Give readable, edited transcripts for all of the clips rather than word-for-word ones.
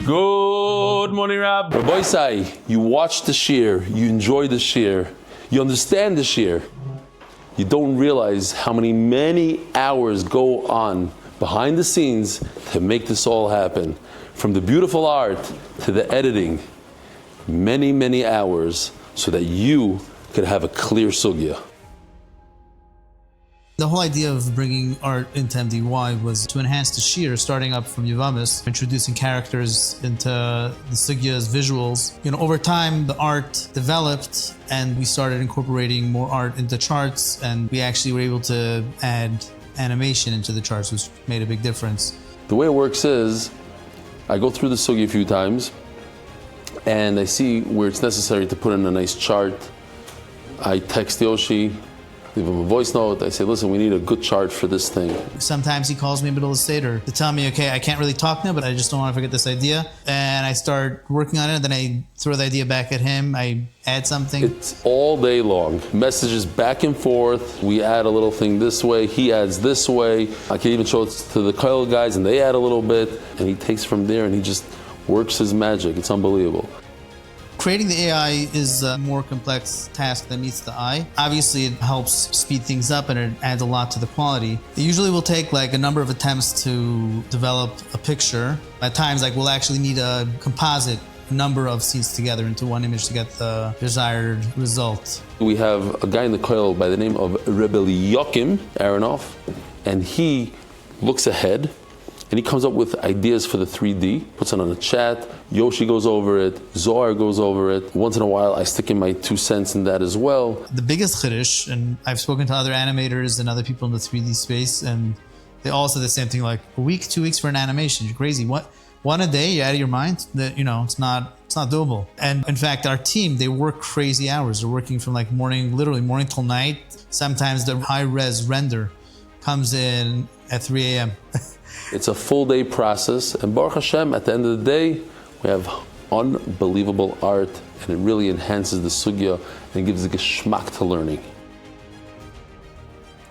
Good morning, Rab. Rabbi Isai, you watch the shir, you enjoy the shir, you understand the shir. You don't realize how many hours go on behind the scenes to make this all happen. From the beautiful art to the editing, many hours so that you could have a clear sugya. The whole idea of bringing art into MDY was to enhance the shir, starting up from Yavamis, introducing characters into the sugyas, visuals. Over time, the art developed and we started incorporating more art into charts, and we actually were able to add animation into the charts, which made a big difference. The way it works is, I go through the sugya a few times and I see where it's necessary to put in a nice chart. I text Yoshi, leave him a voice note. I say, listen, we need a good chart for this thing. Sometimes he calls me in the middle of the Seder to tell me, okay, I can't really talk now, but I just don't want to forget this idea. And I start working on it, and then I throw the idea back at him. I add something. It's all day long. Messages back and forth. We add a little thing this way. He adds this way. I can even show it to the Koil guys, and they add a little bit. And he takes from there, and he just works his magic. It's unbelievable. Creating the AI is a more complex task than meets the eye. Obviously, it helps speed things up and it adds a lot to the quality. It usually will take a number of attempts to develop a picture. At times, we'll actually need a composite number of scenes together into one image to get the desired result. We have a guy in the Koil by the name of Rebbe Yoakim Aronoff, and he looks ahead. And he comes up with ideas for the 3D, puts it on a chat. Yoshi goes over it, Zohar goes over it. Once in a while, I stick in my 2 cents in that as well. The biggest chiddush, and I've spoken to other animators and other people in the 3D space, and they all said the same thing, a week, 2 weeks for an animation. You're crazy. What? One a day? You're out of your mind? That it's not doable. And in fact, our team, they work crazy hours. They're working from literally morning till night. Sometimes the high-res render comes in at 3 a.m. It's a full day process, and Baruch Hashem, at the end of the day, we have unbelievable art, and it really enhances the sugya and gives a geschmack to learning.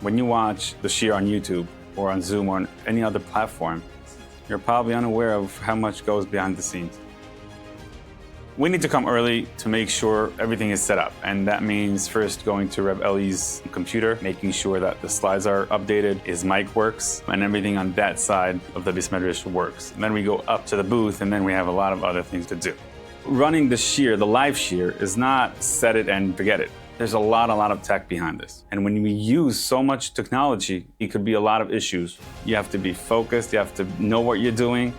When you watch the shir on YouTube or on Zoom or on any other platform, you're probably unaware of how much goes behind the scenes. We need to come early to make sure everything is set up, and that means first going to Reb Eli's computer, making sure that the slides are updated, his mic works, and everything on that side of the Beis Medrash works. And then we go up to the booth, and then we have a lot of other things to do. Running the shir, the live shir, is not set it and forget it. There's a lot of tech behind this. And when we use so much technology, it could be a lot of issues. You have to be focused, you have to know what you're doing.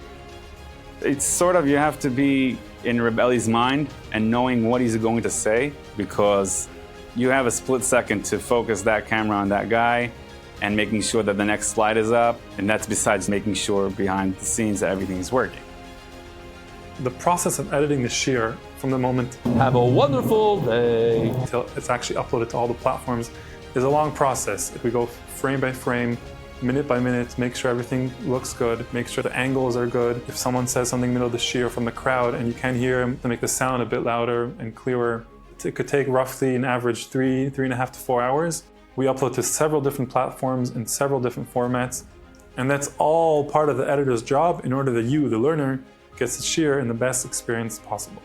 It's you have to be in Reb Eli's mind and knowing what he's going to say, because you have a split second to focus that camera on that guy and making sure that the next slide is up, and that's besides making sure behind the scenes that everything is working. The process of editing the shir from the moment have a wonderful day until it's actually uploaded to all the platforms is a long process. If we go frame by frame, minute by minute, make sure everything looks good, make sure the angles are good. If someone says something in the middle of the shir from the crowd and you can't hear him, to make the sound a bit louder and clearer. It could take roughly an average 3.5 to 4 hours. We upload to several different platforms in several different formats, and that's all part of the editor's job in order that you, the learner, gets the shir in the best experience possible.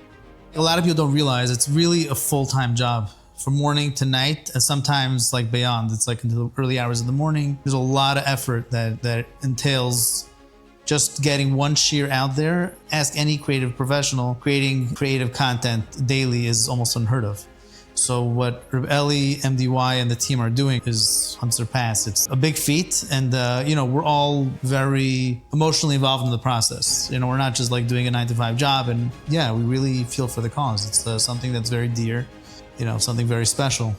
A lot of people don't realize it's really a full-time job. From morning to night, and sometimes beyond. It's into the early hours of the morning. There's a lot of effort that entails just getting one shir out there. Ask any creative professional, creating creative content daily is almost unheard of. So what Reb Eli, MDY, and the team are doing is unsurpassed. It's a big feat, and we're all very emotionally involved in the process. We're not just doing a 9-to-5 job, and we really feel for the cause. It's something that's very dear. Something very special.